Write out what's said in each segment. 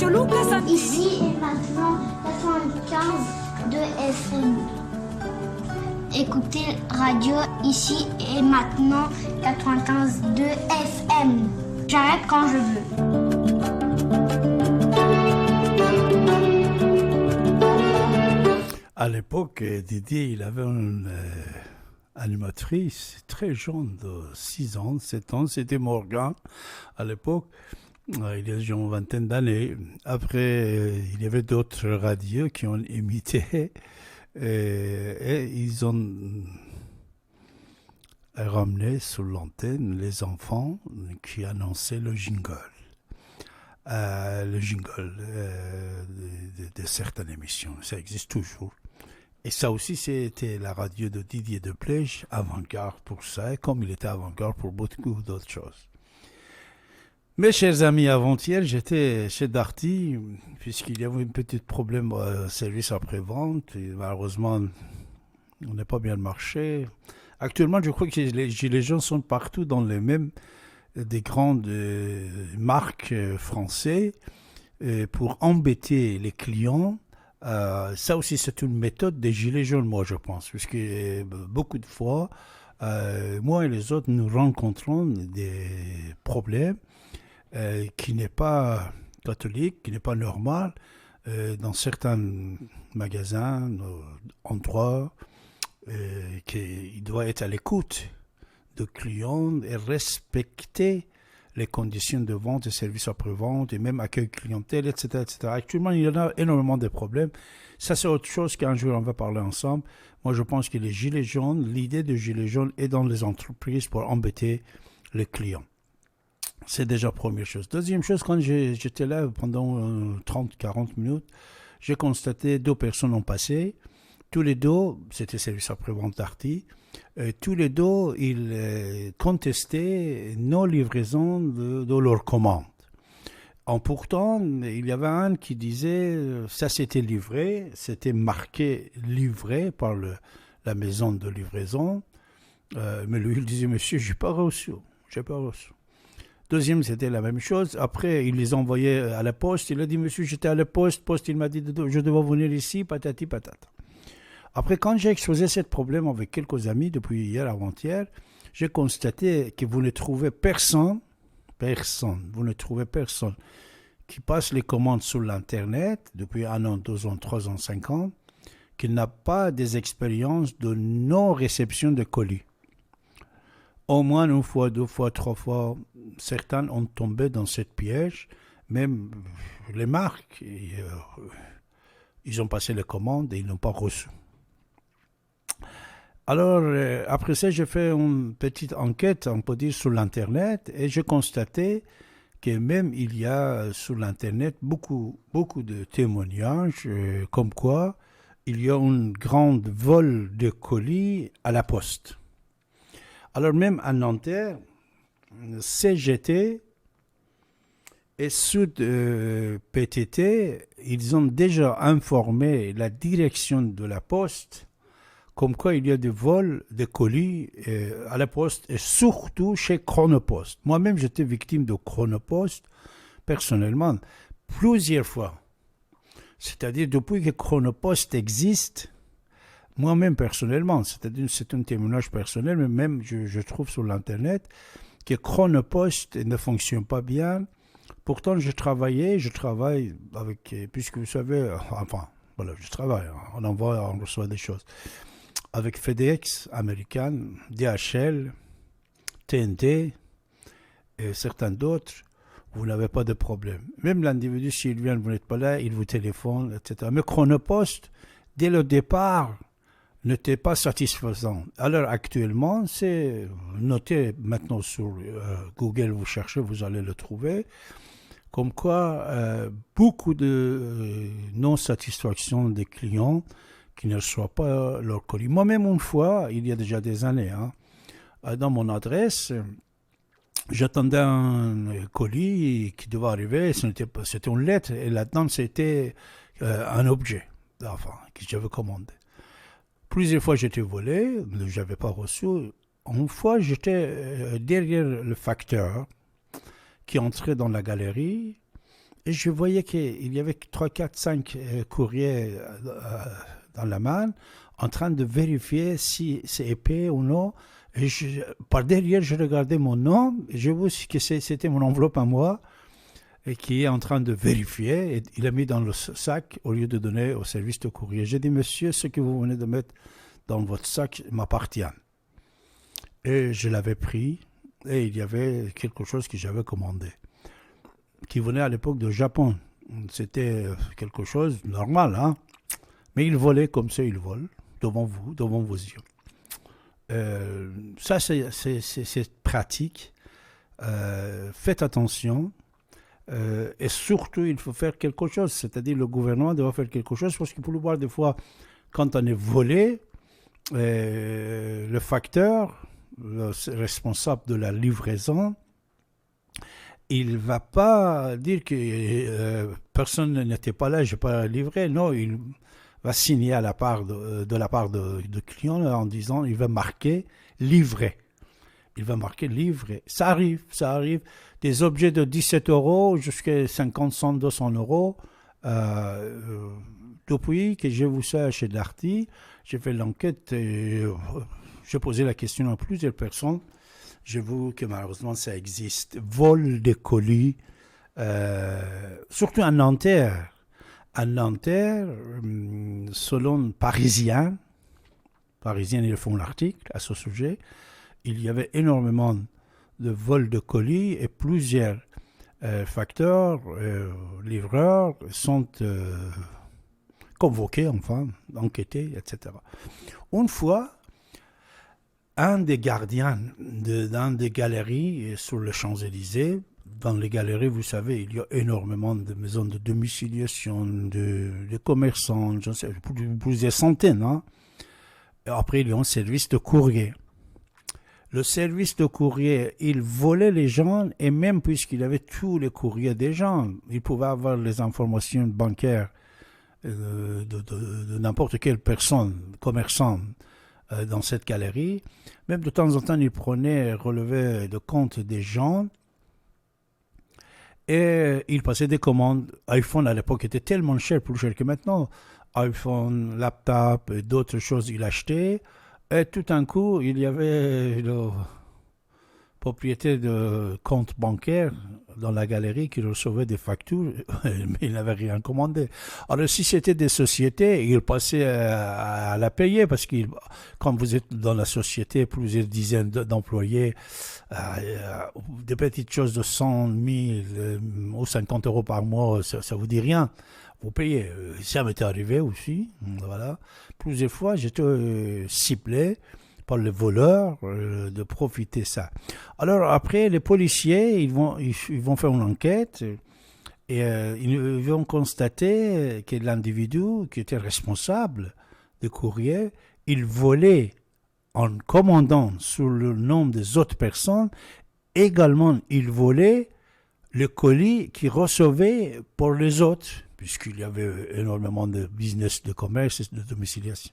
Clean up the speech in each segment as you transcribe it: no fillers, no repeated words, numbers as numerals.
Gianluca Santini. Ici et maintenant 95 de FM. Écoutez radio ici et maintenant 95 de FM. J'arrête quand je veux. À l'époque, Didier, il avait une animatrice très jeune, de 6 ans, 7 ans, c'était Morgan. À l'époque, il y a une vingtaine d'années. Après, il y avait d'autres radios qui ont imité et ils ont ramené sur l'antenne les enfants qui annonçaient le jingle. De certaines émissions. Ça existe toujours. Et ça aussi, c'était la radio de Didier Deplège, avant-garde pour ça, comme il était avant-garde pour beaucoup d'autres choses. Mes chers amis, avant-hier, j'étais chez Darty, puisqu'il y avait un petit problème service après-vente, et malheureusement, on n'a pas bien marché. Actuellement, je crois que les gilets jaunes sont partout dans les mêmes des grandes marques françaises pour embêter les clients. Ça aussi, c'est une méthode des gilets jaunes, moi, je pense, puisque beaucoup de fois, moi et les autres, nous rencontrons des problèmes qui n'est pas catholique, qui n'est pas normal dans certains magasins, endroits, qu'il doit être à l'écoute de clients et respecter les conditions de vente et services après-vente et même accueil clientèle, etc., etc. Actuellement, il y en a énormément de problèmes. Ça, c'est autre chose qu'un jour, on va parler ensemble. Moi, je pense que les gilets jaunes, l'idée de gilets jaunes est dans les entreprises pour embêter les clients. C'est déjà la première chose. Deuxième chose, quand j'étais là pendant 30-40 minutes, j'ai constaté 2 personnes ont passé. Tous les deux, c'était service après-vente Darty, tous les deux, ils contestaient nos livraisons de leurs commandes. Pourtant, il y avait un qui disait, ça c'était livré, c'était marqué livré par la maison de livraison, mais lui il disait, monsieur, j'ai pas reçu. Deuxième, c'était la même chose. Après, il les envoyait à la poste, il a dit, monsieur, j'étais à la poste, il m'a dit, je dois venir ici, patati patata. Après, quand j'ai exposé ce problème avec quelques amis depuis hier avant-hier, j'ai constaté que vous ne trouvez personne qui passe les commandes sur l'Internet depuis 1 an, 2 ans, 3 ans, 5 ans, qui n'a pas des expériences de non-réception de colis. Au moins 1 fois, 2 fois, 3 fois, certains ont tombé dans cette piège, même les marques, ils ont passé les commandes et ils n'ont pas reçu. Alors, après ça, j'ai fait une petite enquête, on peut dire, sur l'Internet, et j'ai constaté que même il y a sur l'Internet beaucoup de témoignages, comme quoi il y a une grande vol de colis à la poste. Alors même à Nanterre, CGT et Sud PTT, ils ont déjà informé la direction de la poste comme quoi il y a des vols de colis à la poste et surtout chez Chronopost. Moi-même, j'étais victime de Chronopost, personnellement, plusieurs fois. C'est-à-dire, depuis que Chronopost existe, moi-même, personnellement, c'est-à-dire, c'est un témoignage personnel, mais même, je trouve sur l'Internet, que Chronopost ne fonctionne pas bien. Pourtant, je travaille avec, puisque vous savez, enfin, voilà, je travaille, on reçoit des choses. Avec FedEx, American, DHL, TNT et certains d'autres, vous n'avez pas de problème. Même l'individu, s'il vient, vous n'êtes pas là, il vous téléphone, etc. Mais Chronopost, dès le départ, n'était pas satisfaisant. Alors actuellement, c'est noté maintenant sur Google, vous cherchez, vous allez le trouver, comme quoi beaucoup de non-satisfaction des clients qui ne reçoivent pas leur colis. Moi-même, une fois, il y a déjà des années, dans mon adresse, j'attendais un colis qui devait arriver, c'était une lettre, et là-dedans, c'était un objet, enfin, que j'avais commandé. Plusieurs fois, j'étais volé, je n'avais pas reçu. Une fois, j'étais derrière le facteur qui entrait dans la galerie, Et je voyais qu'il y avait 3, 4, 5 courriers dans la main, en train de vérifier si c'est épais ou non. Et par derrière, je regardais mon nom, et je vois que c'était mon enveloppe à moi, et qui est en train de vérifier. Et il a mis dans le sac au lieu de donner au service de courrier. J'ai dit, monsieur, ce que vous venez de mettre dans votre sac m'appartient. Et je l'avais pris, et il y avait quelque chose que j'avais commandé, qui venait à l'époque du Japon. C'était quelque chose de normal, hein? Mais il volait comme ça, il vole, devant vous, devant vos yeux. Ça, c'est pratique. Faites attention. Et surtout, il faut faire quelque chose. C'est-à-dire, le gouvernement doit faire quelque chose parce qu'il peut voir des fois, quand on est volé, le facteur, le responsable de la livraison, il ne va pas dire que personne n'était pas là, je n'ai pas livré. Non, il va signer à la part de la part de client en disant, il va marquer livré. Il va marquer livré. Ça arrive. Des objets de 17 € jusqu'à 50, 100, 200 €. Depuis que j'ai vu ça chez Darty, j'ai fait l'enquête et j'ai posé la question à plusieurs personnes. J'ai vu que malheureusement ça existe. Vol de colis, surtout à Nanterre. À Nanterre, selon Parisien, ils font l'article à ce sujet, il y avait énormément de vols de colis et plusieurs facteurs, livreurs sont convoqués, enfin, enquêtés, etc. Une fois, un des gardiens dans des galeries sur les Champs-Élysées, dans les galeries, vous savez, il y a énormément de maisons de domiciliation, de commerçants, je sais, plusieurs centaines. Hein. Et après, il y a un service de courrier. Le service de courrier, il volait les gens, et même puisqu'il avait tous les courriers des gens, il pouvait avoir les informations bancaires de n'importe quelle personne, commerçant, dans cette galerie. Même de temps en temps, il prenait, relevait de compte des gens, et il passait des commandes. iPhone à l'époque était tellement cher, plus cher que maintenant. iPhone, laptop et d'autres choses, il achetait. Et tout d'un coup, il y avait le propriétaire de compte bancaire dans la galerie qui recevait des factures, mais il n'avait rien commandé. Alors, si c'était des sociétés, il passait à la payer parce que quand vous êtes dans la société, plusieurs dizaines d'employés, des petites choses de 100 000 ou 50 € par mois, ça ne vous dit rien. Vous payez. Ça m'était arrivé aussi. Voilà. Plusieurs fois, j'étais ciblé par les voleurs de profiter de ça. Alors après, les policiers, ils vont faire une enquête et ils vont constater que l'individu qui était responsable du courrier, il volait en commandant sous le nom des autres personnes. Également, il volait le colis qu'il recevait pour les autres, puisqu'il y avait énormément de business, de commerce et de domiciliation.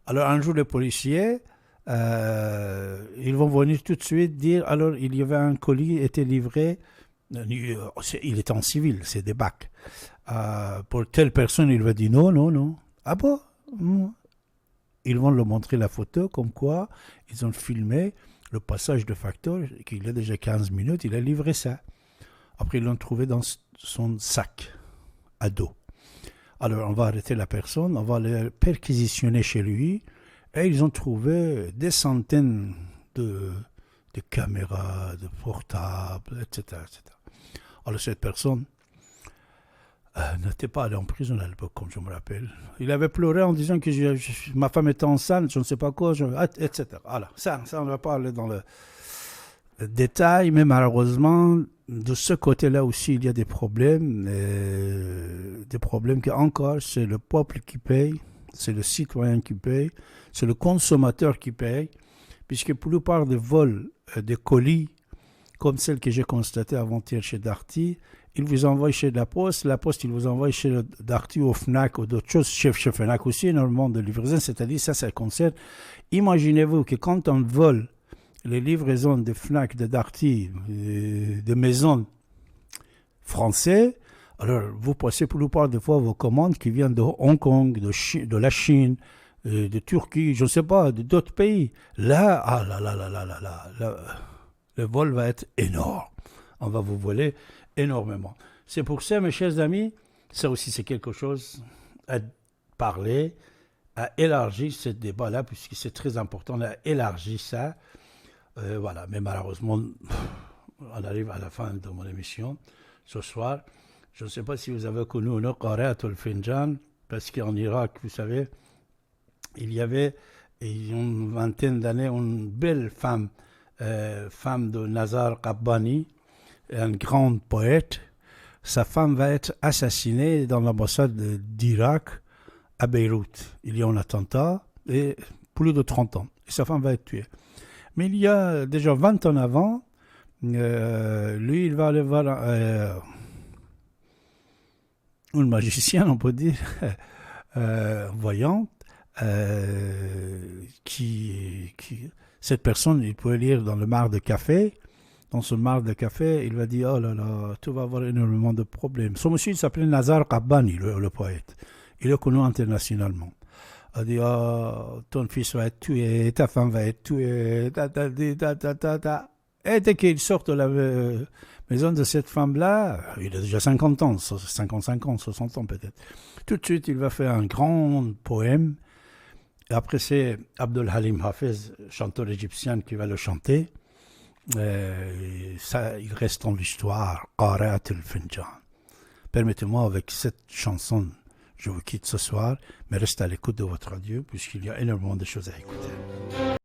Alors un jour, les policiers, ils vont venir tout de suite dire, alors il y avait un colis qui était livré, il était en civil, c'est des bacs. Pour telle personne, il va dire non. Ah bon? Ils vont leur montrer la photo, comme quoi ils ont filmé le passage de facteur, qu'il y a déjà 15 minutes, il a livré ça. Après, ils l'ont trouvé dans son sac à dos. Alors, on va arrêter la personne, on va le perquisitionner chez lui, et ils ont trouvé des centaines de caméras, de portables, etc. Alors, cette personne n'était pas allée en prison à l'époque, comme je me rappelle. Il avait pleuré en disant que ma femme était enceinte, je ne sais pas quoi, etc. Alors, ça, on ne va pas aller dans le détail, mais malheureusement, de ce côté-là aussi, il y a des problèmes que encore, c'est le peuple qui paye, c'est le citoyen qui paye, c'est le consommateur qui paye, puisque pour la plupart des vols de colis, comme celle que j'ai constatée avant-hier chez Darty, ils vous envoient chez la Poste, il vous envoie chez Darty ou Fnac ou d'autres choses, chez Fnac aussi, énormément de livraisons, c'est-à-dire ça concerne. Imaginez-vous que quand on vole les livraisons de Fnac, de Darty, de maisons françaises, Alors, vous passez pour la plupart des fois vos commandes qui viennent de Hong Kong, de la Chine, de Turquie, je ne sais pas, d'autres pays. Là, ah là, le vol va être énorme. On va vous voler énormément. C'est pour ça, mes chers amis, ça aussi c'est quelque chose à parler, à élargir ce débat-là, puisque c'est très important, à élargir ça. Voilà, mais malheureusement, on arrive à la fin de mon émission ce soir. Je ne sais pas si vous avez connu Qaratul Finjan, parce qu'en Irak, vous savez, il y avait une vingtaine d'années une belle femme, femme de Nazar Qabbani, un grand poète. Sa femme va être assassinée dans l'ambassade d'Irak à Beyrouth. Il y a un attentat et plus de 30 ans. Et sa femme va être tuée. Mais il y a déjà 20 ans avant, lui, il va aller voir une magicienne, on peut dire, voyante, cette personne, il peut lire dans le mar de café. Dans ce mar de café, il va dire, oh là là, tu vas avoir énormément de problèmes. Son monsieur, il s'appelait Nazar Qabbani, le poète. Il est connu internationalement. Il dit, oh, ton fils va être tué, ta femme va être tuée, ta. Et dès qu'il sort de la maison de cette femme-là, il a déjà 50 ans, 55 ans, 60 ans peut-être. Tout de suite, il va faire un grand poème. Et après, c'est Abdul Halim Hafez, chanteur égyptien, qui va le chanter. Ça, il reste dans l'histoire. Qaratul Finjan. Permettez-moi, avec cette chanson, je vous quitte ce soir, mais restez à l'écoute de votre radio, puisqu'il y a énormément de choses à écouter.